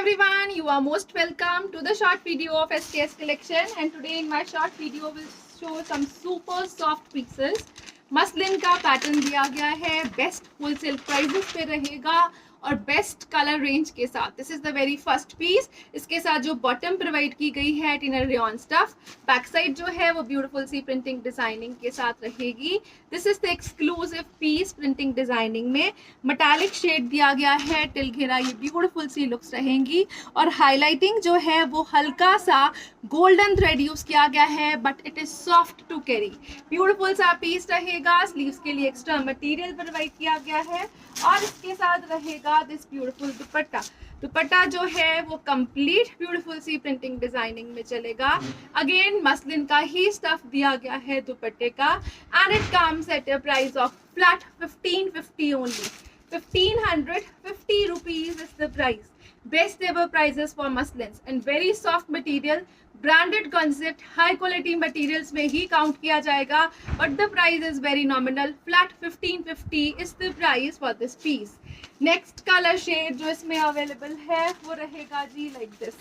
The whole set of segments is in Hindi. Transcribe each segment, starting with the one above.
everyone, you are most welcome to the short video of SKS collection, and today in my short video will show some super soft pieces. Muslin का पैटर्न दिया गया है, बेस्ट होलसेल प्राइसेस पे रहेगा और बेस्ट कलर रेंज के साथ. This is the very first piece. इसके साथ जो बॉटम प्रोवाइड की गई है thinner rayon stuff, back side जो है वो ब्यूटीफुल सी प्रिंटिंग डिजाइनिंग के साथ रहेगी. This is the exclusive piece printing designing में मेटालिक शेड दिया गया है. टिल घेरा ये ब्यूटीफुल सी लुक्स रहेंगी और हाईलाइटिंग जो है वो हल्का सा गोल्डन थ्रेड यूज किया गया है, but it is soft to carry. Beautiful सा पीस रहेगा. स्लीव्स के लिए एक्स्ट्रा मटेरियल प्रोवाइड किया गया है और इसके साथ रहेगा दिस ब्यूटीफुल दुपट्टा. दुपट्टा जो है वो कंप्लीट ब्यूटीफुल सी प्रिंटिंग डिजाइनिंग में चलेगा. अगेन मसलिन का ही स्टफ दिया गया है दुपट्टे का, and it comes at a price of flat 1550 only. 1550 rupees is the price. Best ever prices for muslins and very soft material. Branded concept, high quality materials में ही काउंट किया जाएगा, but the price is very nominal. Flat 1550 is the price for this piece. Next colour shade जो इसमें अवेलेबल है वो रहेगा जी लाइक दिस.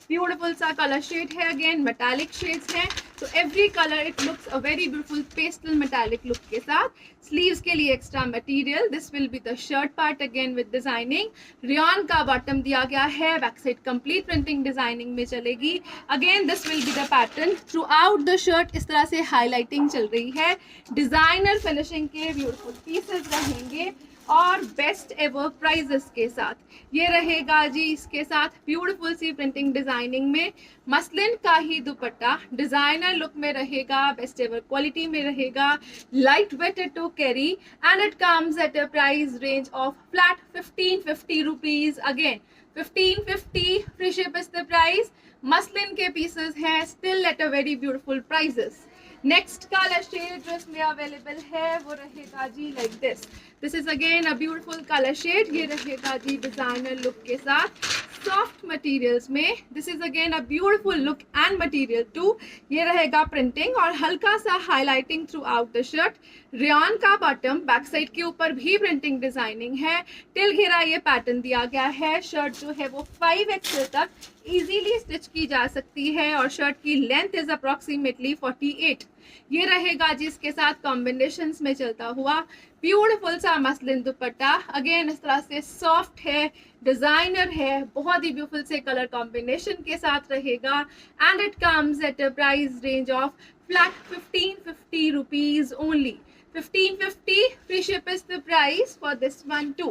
ब्यूटीफुल सा कलर शेड है. अगेन मेटालिक शेड्स हैं, तो every colour it looks a very beautiful pastel metallic look के साथ. स्लीव्स के लिए extra material. This will be the shirt part again with designing. Rayon का बॉटम दिया गया है. Back side complete printing designing में चलेगी. Again this will be the pattern through out the shirt. इस तरह से हाईलाइटिंग चल रही है. डिजाइनर फिनिशिंग के ब्यूटीफुल पीसेस रहेंगे और बेस्ट एवर प्राइजेस के साथ. ये रहेगा जी इसके साथ ब्यूटीफुल सी प्रिंटिंग डिजाइनिंग में. मसलिन का ही दुपट्टा डिजाइनर लुक में रहेगा, बेस्ट एवर क्वालिटी में रहेगा, light weighted to carry, and it comes at a price range of flat 1550 rupees. Again 1550 free ship is the price. Muslin के पीसेस हैं still at a very beautiful prices. Next colour shade जो इसमें अवेलेबल है वो रहेगा जी like this. This is again a beautiful colour shade. ये रहेगा जी डिजाइनर लुक के साथ सॉफ्ट मटेरियल्स में. This is again a beautiful look and material too. ये रहेगा प्रिंटिंग और हल्का सा highlighting throughout the shirt. Rayon का बॉटम, बैक साइड के ऊपर भी प्रिंटिंग डिजाइनिंग है. टिल घेरा ये पैटर्न दिया गया है. शर्ट जो है वो 5XL तक इजीली स्टिच की जा सकती है और शर्ट की लेंथ इज अप्रोक्सीमेटली 48. ये रहेगा जिसके साथ कॉम्बिनेशंस में चलता हुआ ब्यूटीफुल सा मसलिन दुपट्टा. अगेन इस तरह से सॉफ्ट है, डिजाइनर है, बहुत ही ब्यूटीफुल से कलर कॉम्बिनेशन के साथ रहेगा, and it comes at a price range of flat 1550 rupees only. 1550 free ship is the price for this one too.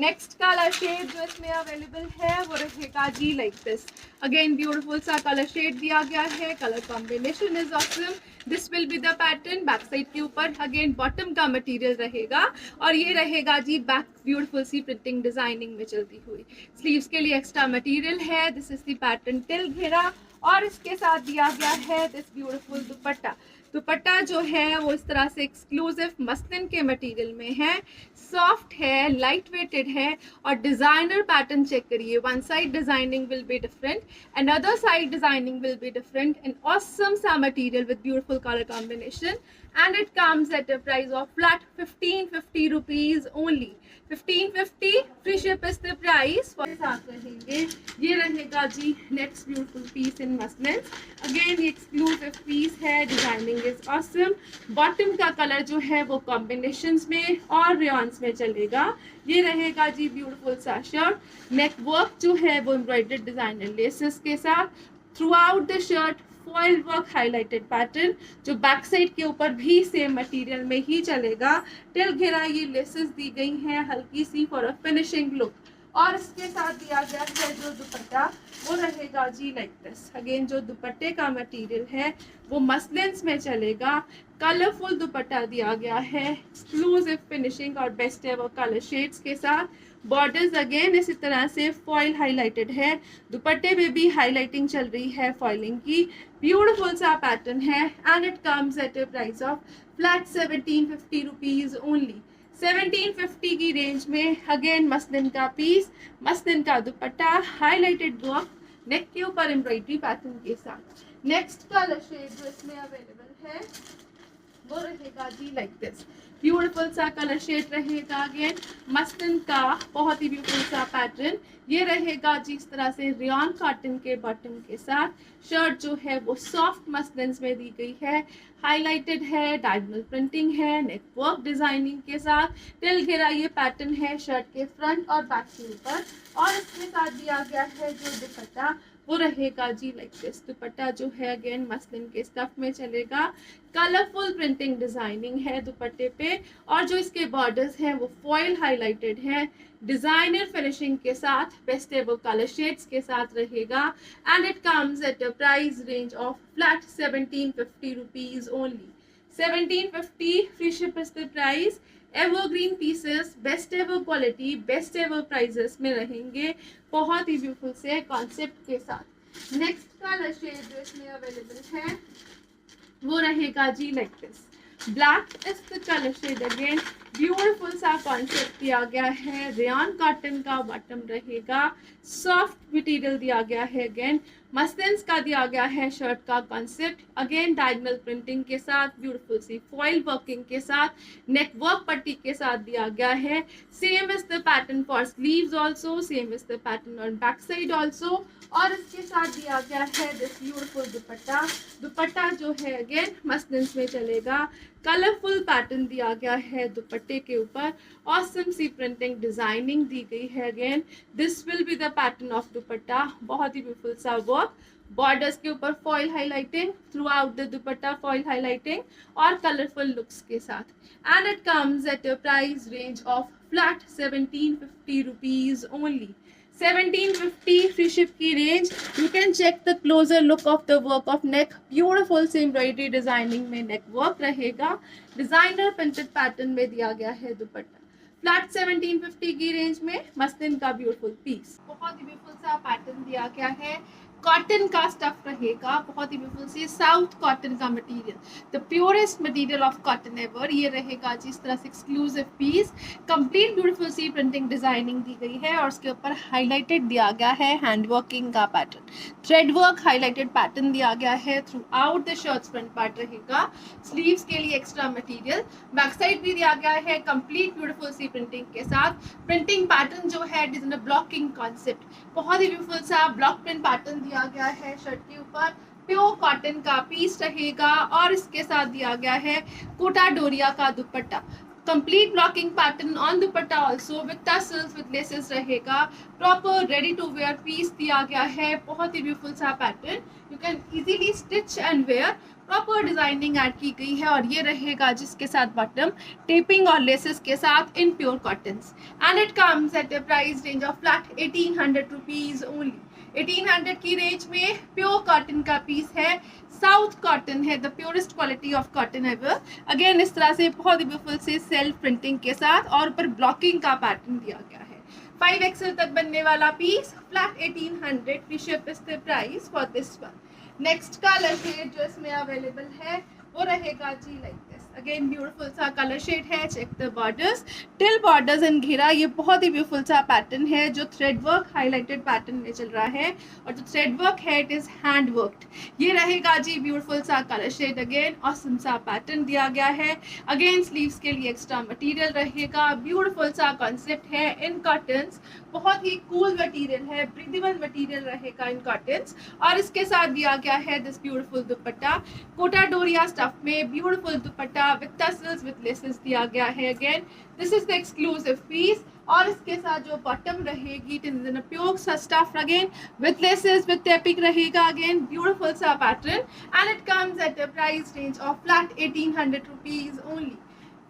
Next color shade जो इसमें अवेलेबल है वो रहेगा जी like this. Again beautiful सा color shade दिया गया है. Color combination is awesome. This will be the pattern. Back side के ऊपर again bottom का material रहेगा और ये रहेगा जी back beautiful सी printing designing में चलती हुई. Sleeves के लिए extra material है. This is the pattern till घेरा और इसके साथ दिया गया है this beautiful दुपट्टा. दुपट्टा जो है वो इस तरह से एक्सक्लूसिव मसलिन के मटेरियल में है. सॉफ्ट है, लाइट वेटेड है और डिजाइनर पैटर्न चेक करिए. One side designing will be different and other side designing will be different. And awesome सा material with beautiful colour combination, and it comes at a price of flat 1550 rupees only. 1550 free ship is the price. साथ रहेंगे ये रहेगा जी next beautiful piece in muslin. Again ये एक्सक्लूसिव पीस है. Designing is awesome. बॉटम का कलर जो है वो कॉम्बिनेशंस में और रेयॉन्स में चलेगा. ये रहेगा जी ब्यूटीफुल सा शर्ट. नेक वर्क जो है वो एम्ब्रॉयडर्ड डिजाइनर लेसेस के साथ through out the shirt. Foil work highlighted pattern जो बैक साइड के ऊपर भी सेम मटेरियल में ही चलेगा. टिल घेरा ये लेसेस दी गई हैं हल्की सी फॉर अ फिनिशिंग लुक और इसके साथ दिया गया है जो दुपट्टा वो रहेगा जी लाइक दिस. अगेन जो दुपट्टे का मटेरियल है वो मसलिन्स में चलेगा. कलरफुल दुपट्टा दिया गया है, एक्सक्लूसिव फिनिशिंग और बेस्ट एवर कलर शेड्स के साथ. बॉर्डर्स अगेन इसी तरह से फॉइल हाईलाइटेड है. दुपट्टे में भी हाईलाइटिंग चल रही है फॉइलिंग की. ब्यूटीफुल सा पैटर्न है and it comes at a price of flat 1750 rupees only. 1750 की रेंज में अगेन मसलिन का पीस, मसलिन का दुपट्टा, हाईलाइटेड वर्क, नेक के ऊपर एम्ब्रॉयडरी पैटर्न के साथ. नेक्स्ट कलर शेड जो इसमें अवेलेबल है वो रहेगा जी लाइक दिस. ब्यूटीफुल सा कलर शेड रहेगा। अगेन मस्लिन का बहुत ही ब्यूटीफुल सा पैटर्न, ये रहेगा जिस तरह से रियॉन कॉटन के बॉटम के साथ। शर्ट जो है वो सॉफ्ट मस्लिन में दी गई है, हाईलाइटेड है, डायगोनल प्रिंटिंग है, नेक वर्क डिजाइनिंग के साथ। टिल घेरा ये पैटर्न है शर्ट के फ्रंट और बैक के ऊपर, और इसके साथ दिया गया है जो दुपट्टा वो रहेगा जी लाइक दिस। दुपट्टा जो है अगेन मस्लिन के स्टफ में चलेगा, कलरफुल प्रिंटिंग डिजाइनिंग है दुपट्टे पे, और जो इसके बॉर्डर्स हैं वो फॉयल हाईलाइटेड है, डिजाइनर फिनिशिंग के साथ, पेस्टेबल कलर शेड्स के साथ रहेगा। And it comes at a price range of flat 1750 rupees only. 1750 free ship is the price. Evergreen pieces, best ever quality, best ever prices में रहेंगे, बहुत ही ब्यूटीफुल से कॉन्सेप्ट के साथ। नेक्स्ट कलर शेड जो इसमें अवेलेबल है वो रहेगा जी like this. Black is the colour shade. Again beautiful सा कॉन्सेप्ट दिया गया है, रेयन कॉटन का बॉटम रहेगा, सॉफ्ट मटेरियल दिया गया है। अगेन मस्लिन्स का दिया गया है शर्ट का कॉन्सेप्ट, अगेन डायगोनल प्रिंटिंग के साथ, ब्यूटीफुल सी फॉइल वर्किंग के साथ, नेक वर्क पट्टी के साथ दिया गया है। Same is the pattern for sleeves also, same is the pattern on back side also, और इसके साथ दिया गया है दिस ब्यूटीफुल दुपट्टा। दुपट्टा जो है अगेन मस्लिन्स में चलेगा, कलरफुल पैटर्न दिया गया है दुपट्टे के ऊपर, ऑसम सी प्रिंटिंग डिजाइनिंग दी गई है। Again this will be the pattern of dupatta, बहुत ही ब्यूटीफुल सा वर्क, बॉर्डर्स के ऊपर foil highlighting, throughout the dupatta foil highlighting और कलरफुल लुक्स के साथ। And it comes at a price range of flat 1750 rupees only. 1750 free ship की रेंज। You can check the closer look of the work of neck, beautiful C embroidery designing में नेक वर्क रहेगा, डिजाइनर प्रिंटेड पैटर्न में दिया गया है दुपट्टा। फ्लैट 1750 की रेंज में मस्लिन का ब्यूटीफुल पीस, बहुत ही ब्यूटीफुल सा पैटर्न दिया गया है, कॉटन का स्टफ रहेगा, बहुत ही ब्यूटीफुल सी साउथ कॉटन का material, the purest material of cotton ever. ये रहेगा जिस तरह से एक्सक्लूसिव पीस, कंप्लीट ब्यूटीफुल सी प्रिंटिंग डिजाइनिंग दी गई है, और उसके ऊपर हाईलाइटेड दिया गया है हैंड वर्किंग का pattern, thread work highlighted pattern दिया गया है throughout the shirt. Front part रहेगा, स्लीव्स के लिए एक्स्ट्रा मटेरियल, बैक साइड भी दिया गया है कंप्लीट ब्यूटीफुल सी प्रिंटिंग के साथ। प्रिंटिंग पैटर्न जो है it is in a blocking concept, बहुत ही ब्यूटीफुल सा ब्लॉक प्रिंट पैटर्न दिया गया है शर्ट के ऊपर, प्योर कॉटन का पीस रहेगा, और इसके साथ दिया गया है कोटा डोरिया का dupatta, complete blocking pattern on dupatta also with tassels with laces रहेगा, proper ready to wear piece दिया गया है, बहुत ही ब्यूटीफुल सा pattern, you can easily stitch and wear, proper designing add की गई है, और ये रहेगा जिसके साथ बॉटम टेपिंग और लेसेस के साथ in pure cottons. And it comes at a price range of flat 1800 rupees only. 1800 की रेंज में प्योर कॉटन का पीस है, साउथ कॉटन है, the purest quality of cotton ever. Again इस तरह से बहुत ही ब्यूटीफुल से सेल्फ प्रिंटिंग के साथ, और ऊपर ब्लॉकिंग का पैटर्न दिया गया है। 5XL तक बनने वाला piece, flat 1800 free ship is the price for this one. Next colour shade जो इसमें अवेलेबल है वो रहेगा जी लाइक दिस। अगेन ब्यूटीफुल सा कलर शेड है, check the borders, till borders and घेरा, ये बहुत ही ब्यूटीफुल सा पैटर्न है जो थ्रेड वर्क हाईलाइटेड पैटर्न में चल रहा है, और जो थ्रेड वर्क है इट इज हैंड वर्क्ड। ये रहेगा जी ब्यूटीफुल सा कलर शेड, अगेन ऑसम सा पैटर्न दिया गया है, अगेन स्लीव्स के लिए एक्स्ट्रा मटेरियल रहेगा, ब्यूटीफुल सा कॉन्सेप्ट है इन कॉटन्स, बहुत ही कूल मटेरियल है, ब्रीदेबल मटेरियल रहेगा इन कॉटन्स, और इसके साथ दिया गया है this beautiful dupatta, Kota Doria stuff में beautiful dupatta with tassels with laces दिया गया है। Again this is the exclusive piece, और इसके साथ जो बॉटम रहेगी it is in a pure stuff again with laces with taping रहेगा, अगेन ब्यूटीफुल सा pattern, and it comes at a price range of flat 1800 rupees only.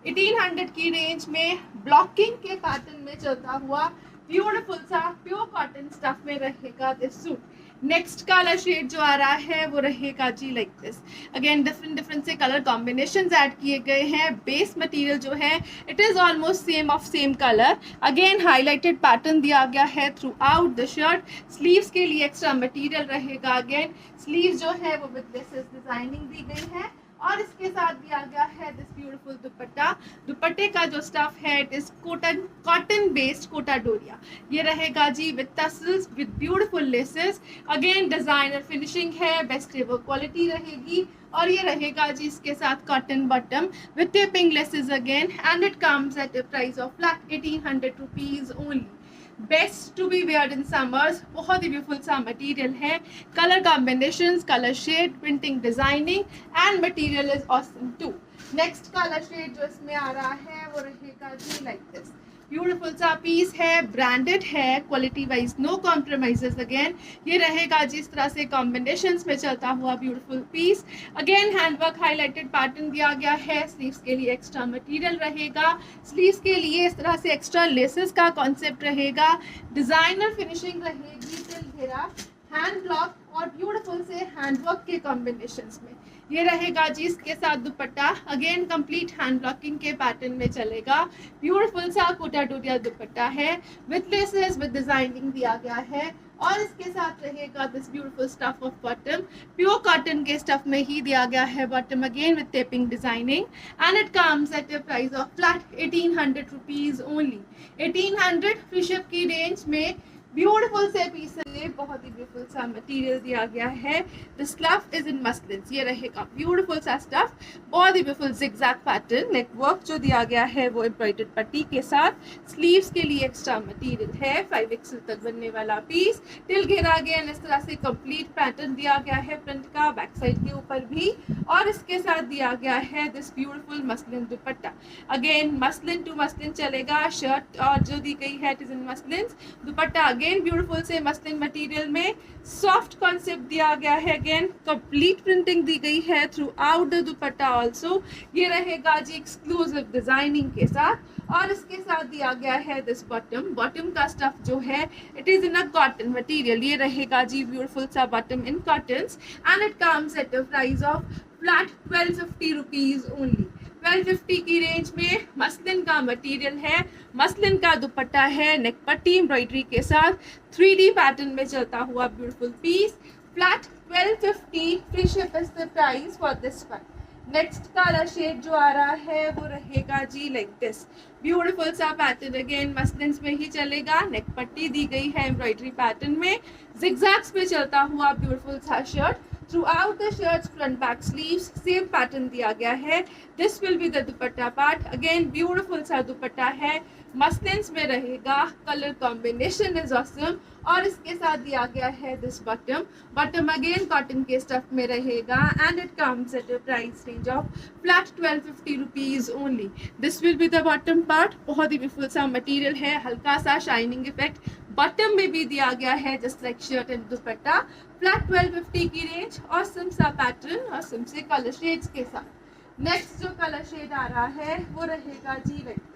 1800 की रेंज में ब्लॉकिंग के पैटर्न में चलता हुआ ब्यूटीफुल सा प्योर कॉटन स्टफ में रहेगा this suit. Next colour shade जो आ रहा है वो रहेगा जी लाइक दिस। अगेन डिफरेंट से कलर कॉम्बिनेशंस ऐड किए गए हैं, बेस मटेरियल जो है it is almost same of same colour, again highlighted pattern दिया गया है throughout the shirt, sleeves के लिए एक्स्ट्रा मटेरियल रहेगा, अगेन स्लीव जो है वो विद लेसेस डिजाइनिंग दी गई है, और इसके साथ दिया गया है दिस ब्यूटीफुल दुपट्टा। दुपट्टे का जो स्टफ है it is cotton based Kota Doria. ये रहेगा जी with tassels with beautiful laces. Again designer finishing है, बेस्ट एवर क्वालिटी रहेगी। और ये रहेगा जी इसके साथ cotton bottom with taping laces again, and it comes at a price of flat 1800 rupees only. Best to be wear in summers. बहुत ही ब्यूटीफुल सा मटेरियल है, colour combination, colour shade, printing, designing and material is awesome too. Next colour shade जो इसमें आ रहा है वो रहेगा जी लाइक दिस। ब्यूटीफुल सा पीस है, ब्रांडेड है, quality wise no compromises. Again ये रहेगा जिस तरह से कॉम्बिनेशंस में चलता हुआ beautiful piece. Again handwork highlighted pattern दिया गया है। स्लीव्स के लिए एक्स्ट्रा मटेरियल रहेगा, स्लीव्स के लिए इस तरह से एक्स्ट्रा लेसेस का कॉन्सेप्ट रहेगा, डिजाइनर फिनिशिंग रहेगी, तिल घेरा, हैंड ब्लॉक और ब्यूटीफुल से हैंडवर्क के कॉम्बिनेशंस में। ये रहेगा जी इसके साथ दुपट्टा। अगेन कंप्लीट हैंड ब्लॉकिंग के पैटर्न में चलेगा। ब्यूटीफुल सा कोटा डोरिया दुपट्टा है विद लेसेस विद डिजाइनिंग दिया गया है। और इसके साथ रहेगा this beautiful stuff of bottom. Pure cotton के स्टफ में ही दिया गया है bottom, again with taping designing, and it comes at a price of flat 1800 rupees only. 1800 free ship की रेंज में ब्यूटीफुल से पीस है, बहुत ही ब्यूटीफुल सा मटेरियल दिया गया है। The stuff is in muslin. ये रहेगा ब्यूटीफुल सा स्टफ, बहुत ही beautiful zigzag pattern. Neck work जो दिया गया है वो एम्ब्रॉयडर्ड पट्टी के साथ। स्लीव्स के लिए एक्स्ट्रा मटेरियल है, 5XL तक बनने वाला पीस। टिल घेरा अगेन इस तरह से कंप्लीट पैटर्न दिया गया है फ्रंट का, बैक साइड के ऊपर भी। और इसके साथ दिया गया है this beautiful muslin dupatta. Again muslin to muslin चलेगा। शर्ट और जो दी गई है it is in muslin. Dupatta again beautiful से मस्लिन मटेरियल में सॉफ्ट कॉन्सेप्ट दिया गया है। अगेन कंप्लीट प्रिंटिंग दी गई है throughout the dupatta also. ये रहेगा जी एक्सक्लूसिव डिजाइनिंग के साथ। और इसके साथ दिया गया है दिस बॉटम। बॉटम का स्टफ जो है it is in a cotton material. ये रहेगा जी ब्यूटीफुल सा bottom in cottons, and it comes at a price of flat 1250 rupees only. 1250 की रेंज में मस्लिन का मटेरियल है, मस्लिन का दुपट्टा है, नेक पट्टी एम्ब्रॉयडरी के साथ 3D पैटर्न में चलता हुआ beautiful piece. Flat 1250 free ship is the price for this one. Next colour shade जो आ रहा है वो रहेगा जी लाइक दिस। ब्यूटीफुल सा पैटर्न, अगेन मस्लिन्स में ही चलेगा। नेक पट्टी दी गई है एम्ब्रॉयडरी पैटर्न में, जिगजैग्स में चलता हुआ ब्यूटीफुल सा shirt. Throughout the shirts front back sleeves same pattern दिया गया है। This will be the dupatta part. Again beautiful सा दुपट्टा है, मस्लिन्स में रहेगा, कलर कॉम्बिनेशन इज ऑसम। और इसके साथ दिया गया है this bottom. Bottom again cotton के स्टफ में रहेगा, and it comes at a price range of flat 1250 rupees only. This will be the bottom part. बहुत ही ब्यूटीफुल सा मटेरियल है, हल्का सा शाइनिंग इफेक्ट बॉटम में भी दिया गया है just like shirt and dupatta. Flat 1250 की रेंज, ऑसम सा पैटर्न, ऑसम से कलर शेड्स के साथ। नेक्स्ट जो कलर शेड आ रहा है वो रहेगा जी लाइक दिस।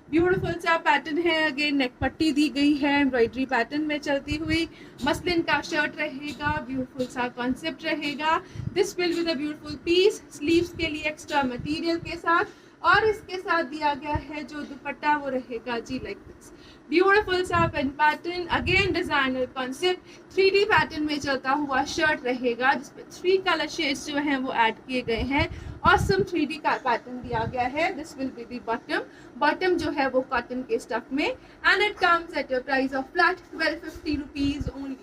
ब्यूटीफुल सा पैटर्न है, अगेन नेक पट्टी दी गई है एम्ब्रॉयडरी पैटर्न में चलती हुई। मस्लिन का शर्ट रहेगा, ब्यूटीफुल सा कॉन्सेप्ट रहेगा। This will be the beautiful piece. Sleeves के लिए एक्स्ट्रा मटेरियल के साथ। और इसके साथ दिया गया है जो दुपट्टा वो रहेगा जी लाइक दिस। ब्यूटीफुल सा pen pattern, again designer concept, 3D pattern में चलता हुआ शर्ट रहेगा जिसमें 3 कलर शेड्स जो हैं वो ऐड किए गए हैं। ऑसम 3D का पैटर्न दिया गया है। This will be the bottom. Bottom जो है वो कॉटन के स्टफ में, and it comes at a price of flat 1250 rupees only.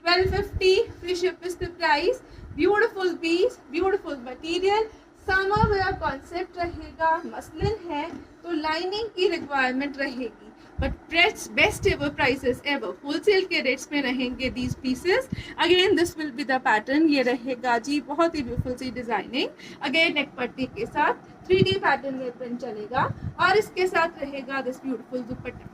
1250 free ship is the price. Beautiful piece, beautiful material, summer wear concept रहेगा। मसलिन है तो लाइनिंग की रिक्वायरमेंट रहेगी, but best ever prices ever, wholesale के रेट्स में रहेंगे these pieces. Again this will be the pattern. ये रहेगा जी बहुत ही ब्यूटीफुल सी डिजाइनिंग, अगेन नेक पट्टी के साथ 3D पैटर्न में प्रिंट चलेगा। और इसके साथ रहेगा this beautiful dupatta,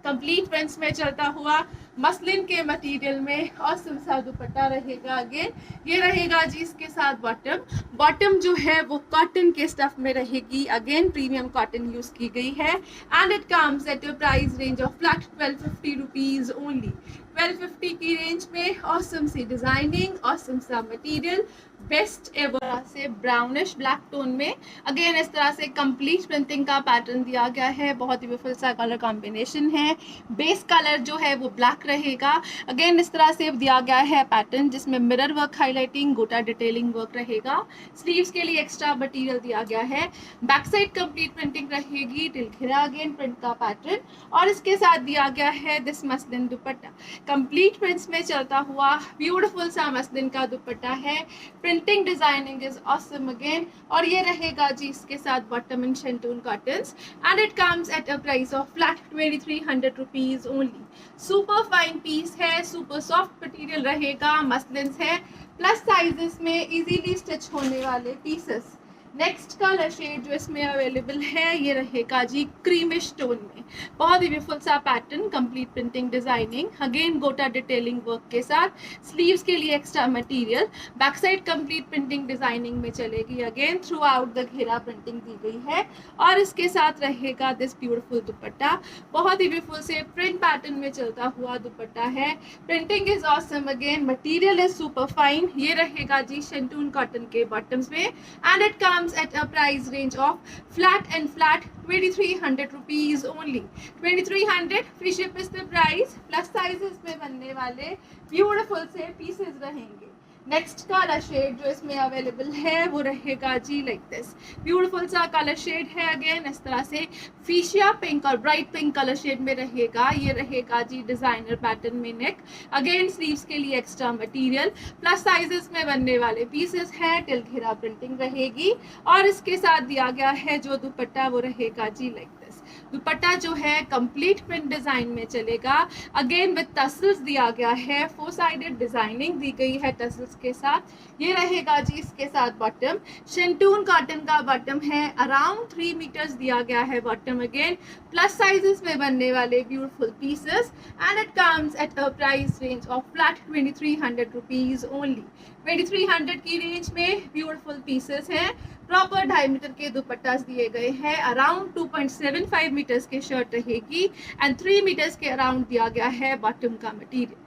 complete prints में चलता हुआ मसलिन के मटेरियल में ऑसम सा दुपट्टा रहेगा। अगेन ये रहेगा जी इसके साथ बॉटम। बॉटम जो है वो कॉटन के स्टफ में रहेगी, अगेन प्रीमियम कॉटन यूज की गई है, and it comes at your price range of flat 1250 rupees only. 1250 की रेंज में ऑसम सी डिजाइनिंग, ऑसम सा मटेरियल, बेस्ट एवर से ब्राउनिश ब्लैक टोन में। अगेन इस तरह से कंप्लीट प्रिंटिंग का पैटर्न दिया गया है, बहुत ही ब्यूटीफुल सा कलर कॉम्बिनेशन है। बेस कलर जो है वो ब्लैक वर्क रहेगा। अगेन इस तरह से दिया गया है पैटर्न जिसमें मिरर वर्क, हाईलाइटिंग, गोटा डिटेलिंग वर्क रहेगा। स्लीव्स के लिए एक्स्ट्रा मटेरियल दिया गया है। बैक साइड कंप्लीट प्रिंटिंग रहेगी, टिलखिरा अगेन प्रिंट का पैटर्न, और इसके साथ दिया गया है this muslin dupatta. Complete prints में चलता हुआ ब्यूटीफुल सा मसलिन का दुपट्टा है। Printing designing is awesome again, और ये रहेगा जी इसके साथ bottom in shantoon cottons, and it comes at a price of flat 2300 rupees only. Super fine piece है, सुपर सॉफ्ट मटेरियल रहेगा, मसलिन्स है, प्लस साइजेस में इजीली स्टिच होने वाले पीसेस। नेक्स्ट कलर शेड जो इसमें अवेलेबल है ये रहेगा जी क्रीमिश टोन में। बहुत ही ब्यूटीफुल सा pattern, complete printing designing, again गोटा डिटेलिंग वर्क के साथ। स्लीव्स के लिए extra material, back side complete printing designing में चलेगी। अगेन थ्रू आउट द घेरा प्रिंटिंग दी गई है, और इसके साथ रहेगा दिस ब्यूटीफुल दुपट्टा। बहुत ही ब्यूटीफुल से प्रिंट पैटर्न में चलता हुआ दुपट्टा है। Printing is awesome again, material is super fine. ये रहेगा जी शेंटून कॉटन के बॉटम्स में, and it comes at a price range of flat 2300 rupees only. 2300 free ship is the price, plus sizes में बनने वाले ब्यूटीफुल से पीसेस रहेंगे। नेक्स्ट कलर शेड जो इसमें अवेलेबल है वो रहेगा जी लाइक दिस, ब्यूटीफुल सा कलर शेड है। अगेन इस तरह से फीशिया पिंक और ब्राइट पिंक कलर शेड में रहेगा। ये रहेगा जी डिजाइनर पैटर्न में नेक। अगेन स्लीव्स के लिए एक्स्ट्रा मटेरियल, प्लस साइजेस में बनने वाले पीसेस हैं, टिल घेरा प्रिंटिंग रहेगी, और इसके साथ दिया गया है जो दुपट्टा वो रहेगा जी लाइक दिस। दुपट्टा जो है कंप्लीट प्रिंट डिजाइन में चलेगा। अगेन विद टसल्स दिया गया है, 4 साइडेड डिजाइनिंग दी गई है टसल्स के साथ। ये रहेगा जी इसके साथ बॉटम, शेंटून कॉटन का बॉटम है, अराउंड 3 मीटर्स दिया गया है बॉटम। अगेन प्लस साइजेस में बनने वाले beautiful pieces, and it comes at a price range of flat 2300 rupees only. 2300 की रेंज में ब्यूटीफुल पीसेस हैं। प्रॉपर 2.5 मीटर के दुपट्टास दिए गए हैं। अराउंड 2.75 मीटर्स की शर्ट रहेगी, एंड 3 मीटर्स के अराउंड दिया गया है बॉटम का मटेरियल।